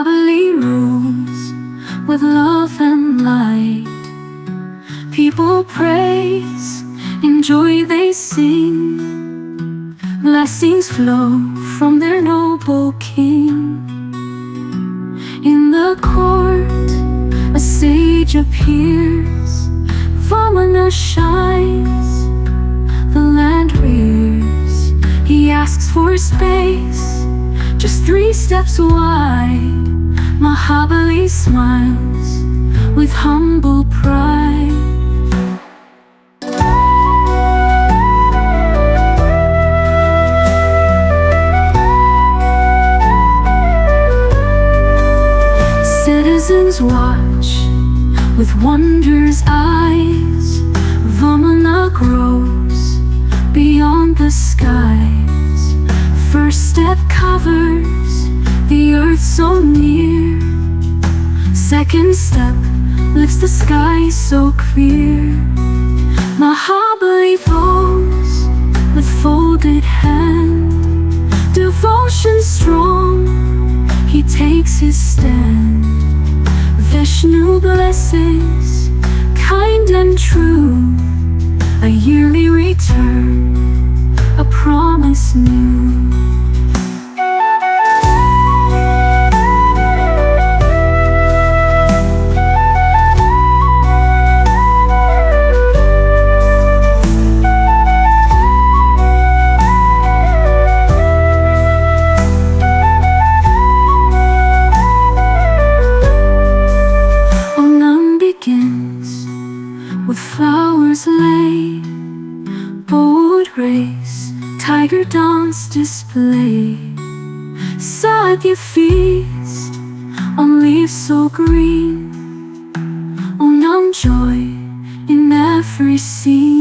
Mahabali rules with love and light. People praise, in joy they sing. Blessings flow from their noble king. In the court, a sage appears. Vamana shines, the land rears. He asks for space, just 3 steps wide. Mahabali smiles with humble pride. Citizens watch with wonder's eyes. Vamana grows beyond the skies. First step covers the earth so near. Second step lifts the sky so clear. Mahabali bows with folded hand. Devotion strong, he takes his stand. Vishnu blesses, kind and true. A yearly return, a promise new. Onam begins with flowers laid, boat race, tiger dance display. Sadhya feast on leaves so green. Onam joy in every scene.